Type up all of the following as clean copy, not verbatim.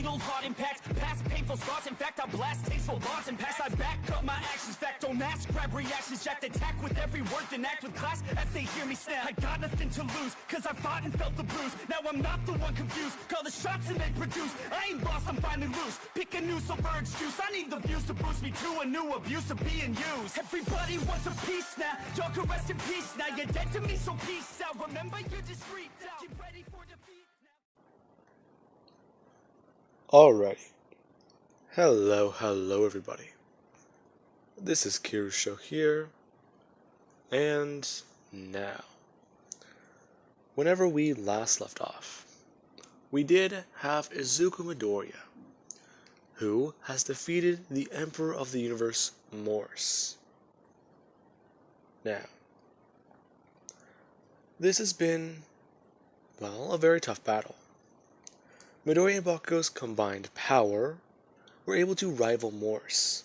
old heart impacts past painful scars. In fact, I blast tasteful bars and pass. I back up my actions. Fact, don't ask, grab reactions. Jacked attack with every word, then act with class as they hear me snap. I got nothing to lose, cause I fought and felt the bruise. Now I'm not the one confused. Call the shots and they produce. I ain't lost, I'm finally loose. Pick a new silver excuse. I need the views to boost me to a new abuse of being used. Everybody wants a piece now. Y'all can rest in peace now. You're dead to me, so peace out. Remember, you're discreet out. Get ready for defeat now. Alrighty. Hello everybody. This is Kirusho here, and now, whenever we last left off, we did have Izuku Midoriya, who has defeated the Emperor of the Universe, Morse. Now, this has been, well, a very tough battle. Midoriya and Bakugo's combined power were able to rival Morse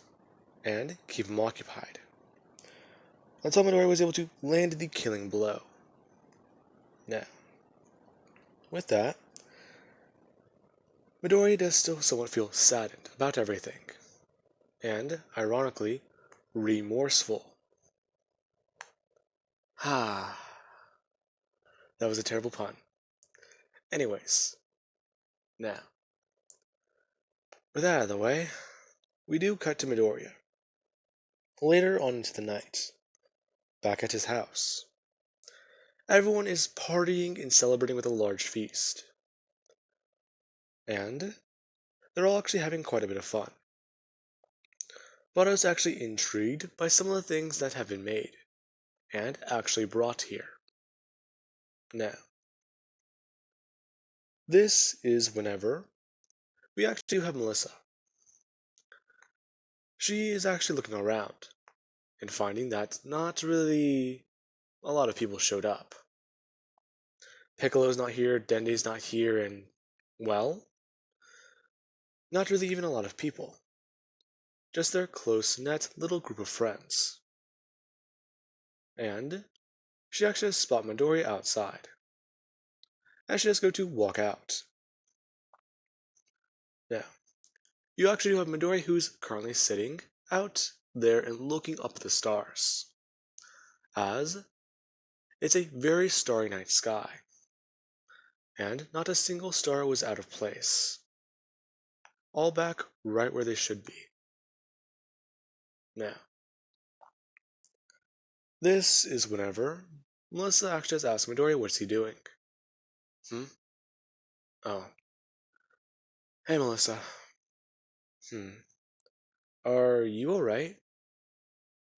and keep him occupied, until Midoriya was able to land the killing blow. Now, with that, Midoriya does still somewhat feel saddened about everything, and, ironically, remorseful. That was a terrible pun. Anyways, now, with that out of the way, we do cut to Midoriya. Later on into the night, back at his house, everyone is partying and celebrating with a large feast. And they're all actually having quite a bit of fun. Vados is actually intrigued by some of the things that have been made, and actually brought here. Now, this is whenever we actually do have Melissa. She is actually looking around, and finding that not really a lot of people showed up. Piccolo's not here, Dende's not here, and, well, not really even a lot of people. Just their close-knit little group of friends. And she actually does spot Midoriya outside, as she does go to walk out. Now, you actually have Midoriya who's currently sitting out there and looking up at the stars, as it's a very starry night sky, and not a single star was out of place. All back right where they should be. Now, this is whenever Melissa actually has asked Midoriya what's he doing. Oh. Hey Melissa. Are you alright?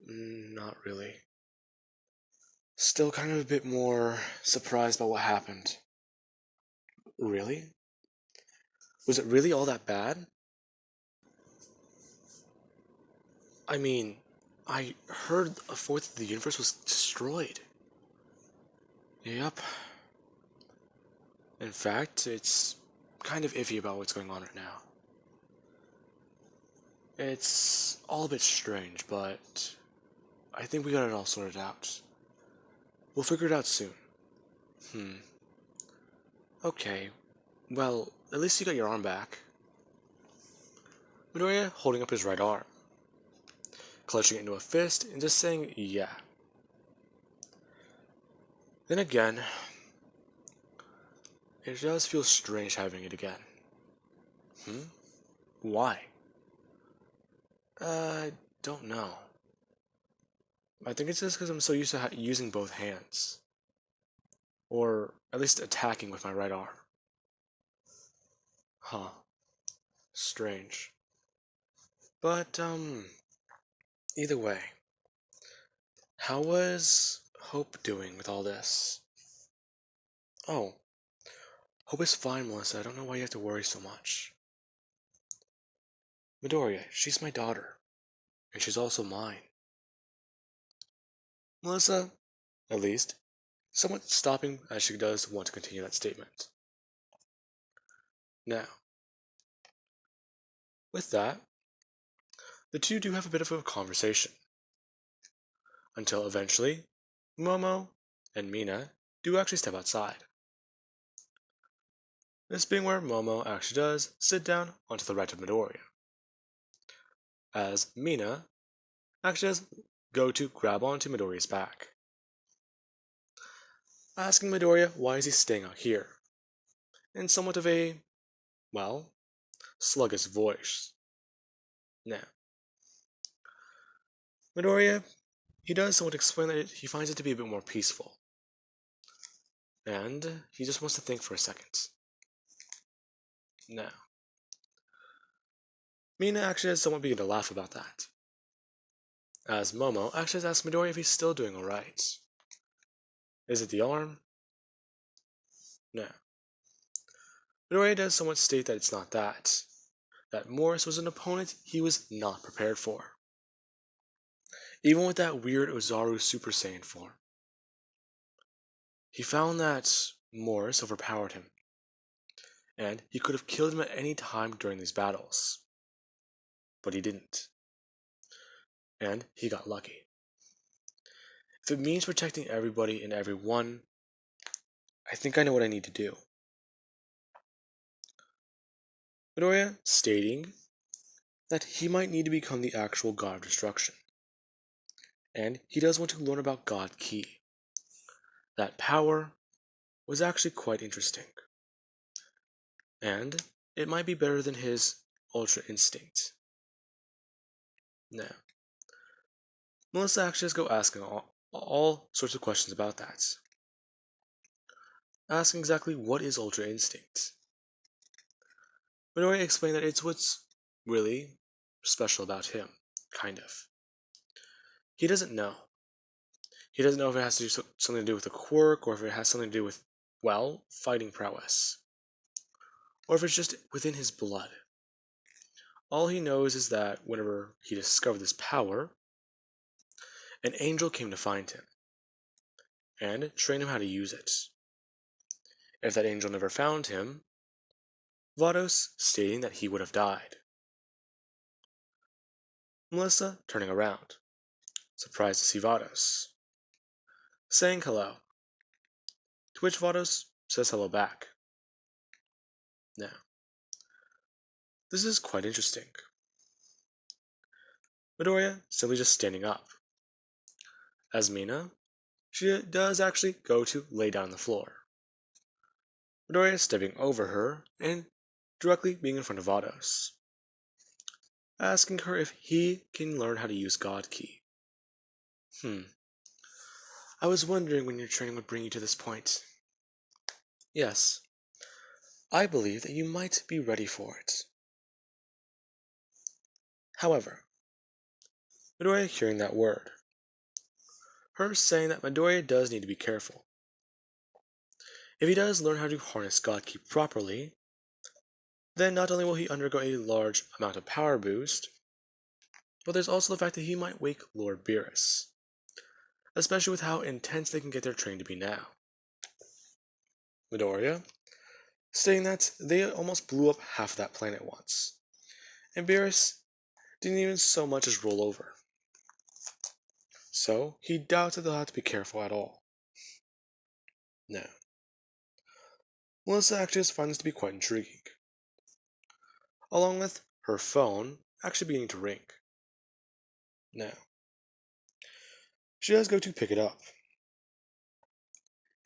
Not really. Still kind of a bit more surprised by what happened. Really? Was it really all that bad? I mean, I heard a fourth of the universe was destroyed. Yep. In fact, it's kind of iffy about what's going on right now. It's all a bit strange, but I think we got it all sorted out. We'll figure it out soon. Okay. Well, at least you got your arm back. Midoriya holding up his right arm, clutching it into a fist and just saying, yeah. Then again, it does feel strange having it again. Why? I don't know. I think it's just because I'm so used to using both hands. Or at least attacking with my right arm. Strange. But, either way. How was Hope doing with all this? Oh. Hope is fine, Melissa. I don't know why you have to worry so much. Midoriya, she's my daughter. And she's also mine. Melissa, at least, somewhat stopping as she does want to continue that statement. Now, with that, the two do have a bit of a conversation. Until eventually, Momo and Mina do actually step outside. this being where Momo actually does sit down onto the right of Midoriya, as Mina actually does go to grab onto Midoriya's back, asking Midoriya why is he staying out here, in somewhat of a, well, sluggish voice. Now, Midoriya, he does somewhat explain that he finds it to be a bit more peaceful, and he just wants to think for a second. Now, Mina actually has somewhat begun to laugh about that, as Momo actually has asked Midoriya if he's still doing alright. Is it the arm? No. Midoriya does somewhat state that it's not that. That Morris was an opponent he was not prepared for. Even with that weird Ozaru Super Saiyan form. He found that Morris overpowered him, and he could have killed him at any time during these battles. But he didn't. And he got lucky. If it means protecting everybody and everyone, I think I know what I need to do. Midoriya stating that he might need to become the actual god of destruction. And he does want to learn about God Ki. That power was actually quite interesting. And it might be better than his Ultra Instinct. Now, Melissa actually just go asking all sorts of questions about that. Asking exactly what is Ultra Instinct. Midoriya explained that it's what's really special about him, kind of. He doesn't know. He doesn't know if it has to do something to do with a quirk, or if it has something to do with, well, fighting prowess. Or if it's just within his blood. All he knows is that whenever he discovered this power, an angel came to find him, and train him how to use it. If that angel never found him, Vados stating that he would have died. Melissa turning around, surprised to see Vados, saying hello, to which Vados says hello back. Now, this is quite interesting. Midoriya simply just standing up. As Mina, she does actually go to lay down on the floor. Midoriya stepping over her and directly being in front of Vados, asking her if he can learn how to use God Ki. I was wondering when your training would bring you to this point. Yes, I believe that you might be ready for it. However, Midoriya hearing that word, her saying that Midoriya does need to be careful. If he does learn how to harness God Ki properly, then not only will he undergo a large amount of power boost, but there's also the fact that he might wake Lord Beerus, especially with how intense they can get their training to be now. Midoriya stating that they almost blew up half of that planet once, and Beerus didn't even so much as roll over. So he doubts that they'll have to be careful at all. Now, Melissa actually just finds this to be quite intriguing, along with her phone actually beginning to ring. Now, she does go to pick it up,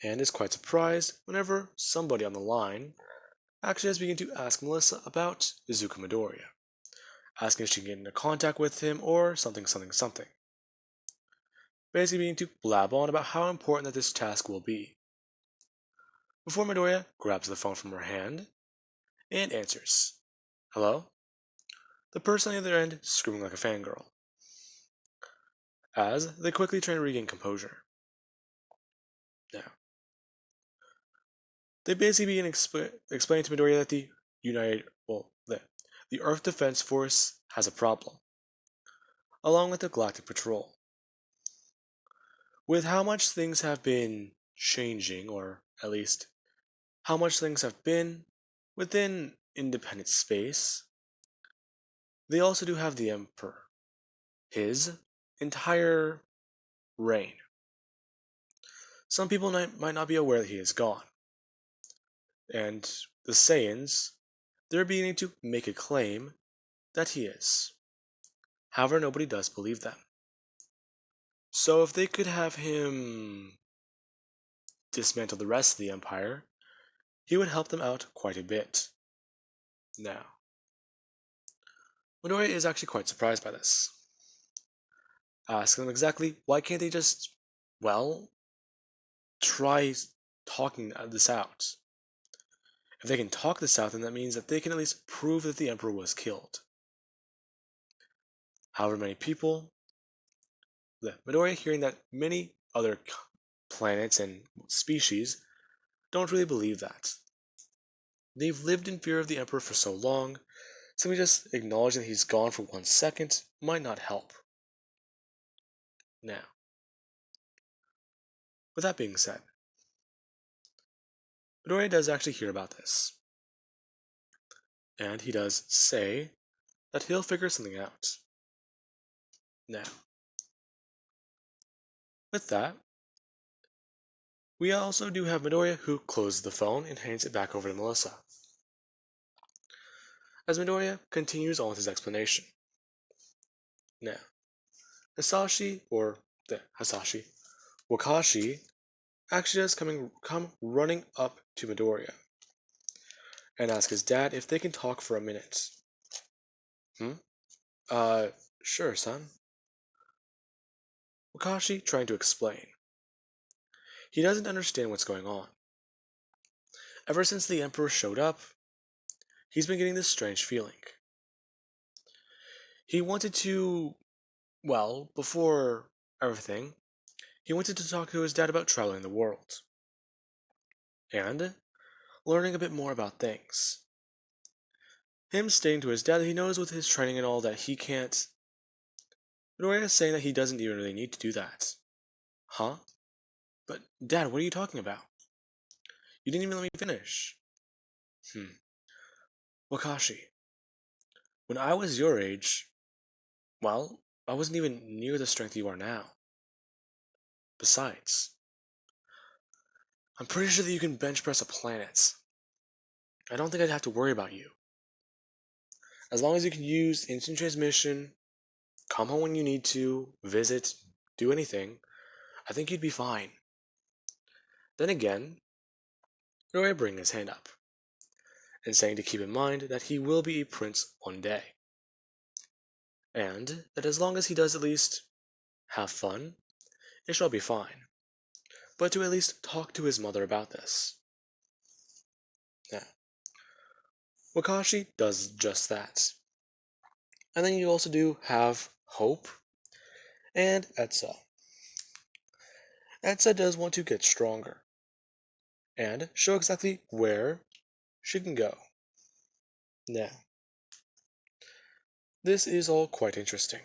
and is quite surprised whenever somebody on the line actually has begun to ask Melissa about Izuku Midoriya, asking if she can get into contact with him or something. Basically beginning to blab on about how important that this task will be. Before Midoriya grabs the phone from her hand and answers. Hello? The person on the other end screaming like a fangirl, as they quickly try to regain composure. Now, they basically begin explaining to Midoriya that the Earth Defense Force has a problem, along with the Galactic Patrol. With how much things have been changing, or at least how much things have been within independent space, they also do have the Emperor, his entire reign. Some people might not be aware that he is gone, and the Saiyans, they're beginning to make a claim that he is. However, nobody does believe them. So if they could have him dismantle the rest of the Empire, he would help them out quite a bit. Now, Midoriya is actually quite surprised by this, asking them exactly why can't they just, well, try talking this out. If they can talk this out, then that means that they can at least prove that the Emperor was killed. However, many people, Midoriya hearing that many other planets and species don't really believe that. They've lived in fear of the Emperor for so long, simply just acknowledging that he's gone for 1 second might not help. Now, with that being said, Midoriya does actually hear about this. And he does say that he'll figure something out. Now, with that, we also do have Midoriya who closes the phone and hands it back over to Melissa. As Midoriya continues on with his explanation. Now, Wakashi actually does come running up to Midoriya and ask his dad if they can talk for a minute. Uh, sure, son. Wakashi trying to explain. He doesn't understand what's going on. Ever since the Emperor showed up, he's been getting this strange feeling. He wanted to, well, before everything, he wanted to talk to his dad about traveling the world. And learning a bit more about things. Him stating to his dad that he knows with his training and all that he can't. Midoriya is saying that he doesn't even really need to do that. Huh? But, Dad, what are you talking about? You didn't even let me finish. Wakashi. When I was your age, well, I wasn't even near the strength you are now. Besides, I'm pretty sure that you can bench press a planet. I don't think I'd have to worry about you. As long as you can use instant transmission, come home when you need to, visit, do anything, I think you'd be fine. Then again, Midoriya bringing his hand up, and saying to keep in mind that he will be a prince one day. And that as long as he does at least have fun, it shall be fine. But to at least talk to his mother about this. Now, Wakashi does just that. And then you also do have Hope and Etsa. Etsa does want to get stronger and show exactly where she can go. Now, this is all quite interesting.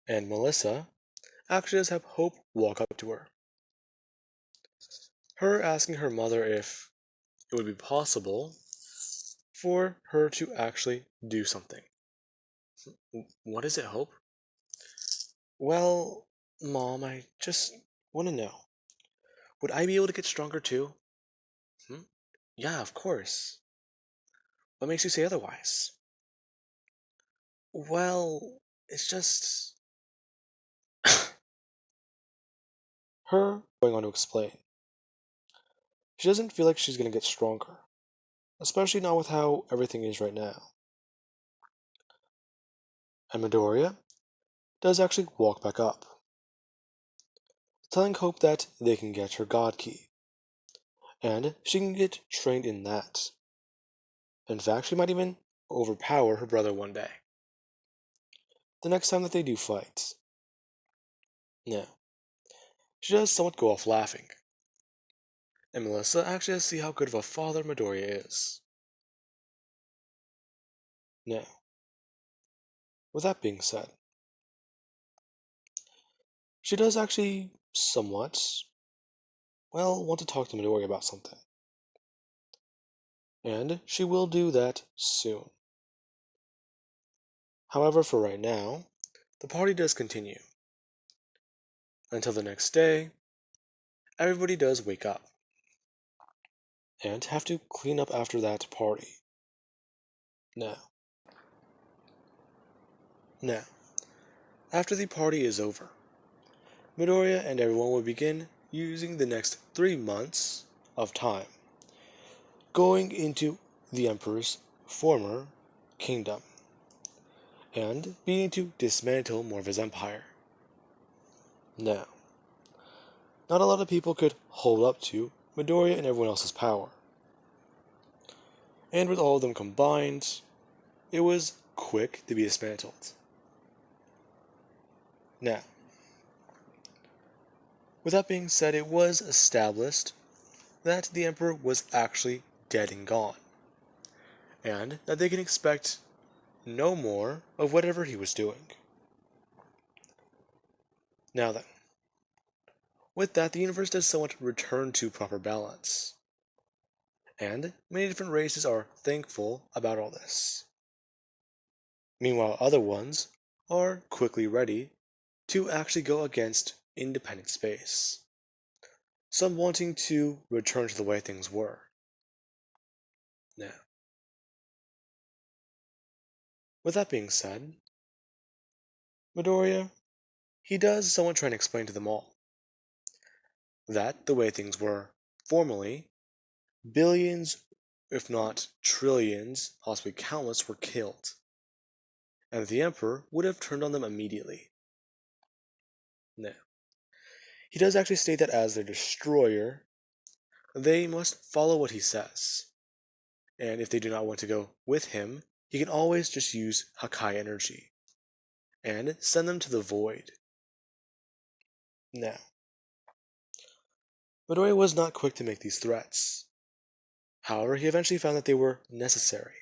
And Melissa actually does have Hope walk up to her. Her asking her mother if it would be possible for her to actually do something. What is it, Hope? Well, Mom, I just want to know. Would I be able to get stronger too? Yeah, of course. What makes you say otherwise? Well, it's just. Her going on to explain. She doesn't feel like she's gonna get stronger, especially not with how everything is right now. And Midoriya does actually walk back up, telling Hope that they can get her God Key, and she can get trained in that. In fact, she might even overpower her brother one day. The next time that they do fight. Now, she does somewhat go off laughing, and Melissa actually has to see how good of a father Midoriya is. Now, with that being said, she does actually somewhat, well, want to talk to Midoriya about something. And she will do that soon. However, for right now, the party does continue. Until the next day, everybody does wake up. and have to clean up after that party. Now, now, after the party is over, Midoriya and everyone will begin using the next 3 months of time going into the Emperor's former kingdom and beginning to dismantle more of his empire. Now, not a lot of people could hold up to Midoriya and everyone else's power. And with all of them combined, it was quick to be dismantled. Now, with that being said, it was established that the Emperor was actually dead and gone, and that they can expect no more of whatever he was doing. Now then, with that, the universe does somewhat return to proper balance, and many different races are thankful about all this. Meanwhile, other ones are quickly ready to actually go against independent space, some wanting to return to the way things were. Now, with that being said, Midoriya, he does somewhat try and explain to them all that the way things were formerly, billions, if not trillions, possibly countless, were killed, and the Emperor would have turned on them immediately. Now, he does actually state that as their destroyer, they must follow what he says, and if they do not want to go with him, he can always just use Hakai energy and send them to the void. Now, Midoriya was not quick to make these threats. However, he eventually found that they were necessary.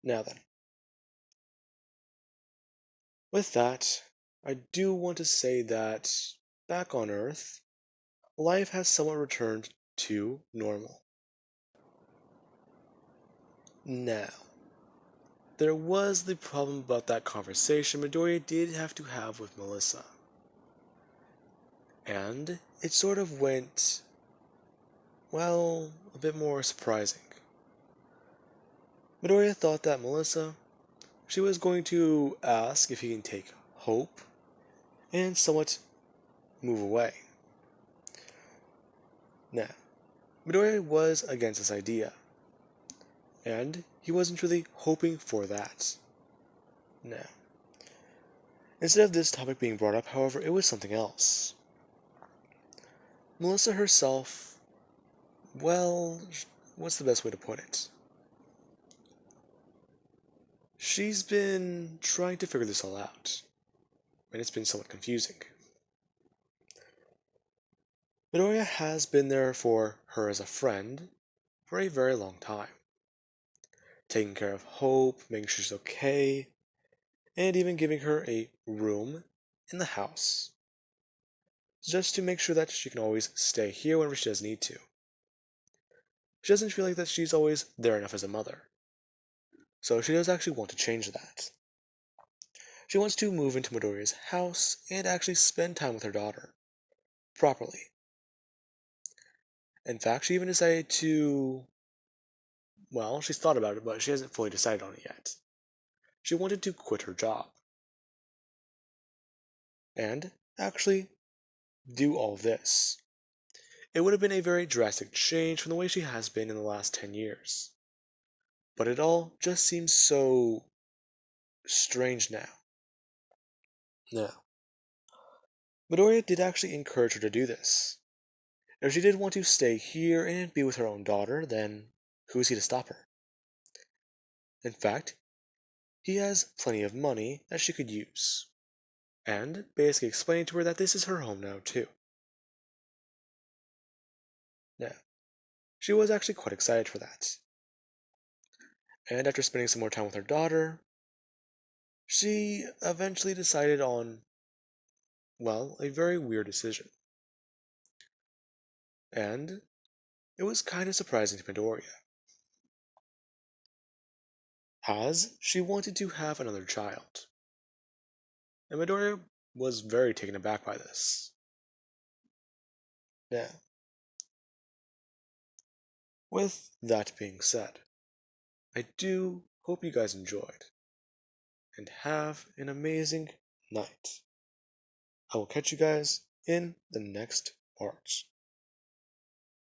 Now then, with that, I do want to say that back on Earth, life has somewhat returned to normal. Now, there was the problem about that conversation Midoriya did have to have with Melissa. And it sort of went, well, a bit more surprising. Midoriya thought that Melissa, she was going to ask if he can take hope and somewhat move away. Now, Midoriya was against this idea, and he wasn't really hoping for that. Now, instead of this topic being brought up, however, it was something else. Melissa herself, well, what's the best way to put it? She's been trying to figure this all out, and it's been somewhat confusing. Midoriya has been there for her as a friend for a very long time, taking care of Hope, making sure she's okay, and even giving her a room in the house, just to make sure that she can always stay here whenever she does need to. She doesn't feel like that she's always there enough as a mother, so she does actually want to change that. She wants to move into Midoriya's house and actually spend time with her daughter, properly. In fact, she even decided to, well, she's thought about it, but she hasn't fully decided on it yet. She wanted to quit her job and actually do all this. It would have been a very drastic change from the way she has been in the last 10 years. But it all just seems so strange now. Now, Midoriya did actually encourage her to do this. If she did want to stay here and be with her own daughter, then who is he to stop her? In fact, he has plenty of money that she could use, and basically explained to her that this is her home now too. Now, she was actually quite excited for that. And after spending some more time with her daughter, she eventually decided on, well, a very weird decision. And it was kind of surprising to Midoriya, as she wanted to have another child. And Midoriya was very taken aback by this. Now, With that being said, I do hope you guys enjoyed, and have an amazing night. I will catch you guys in the next part.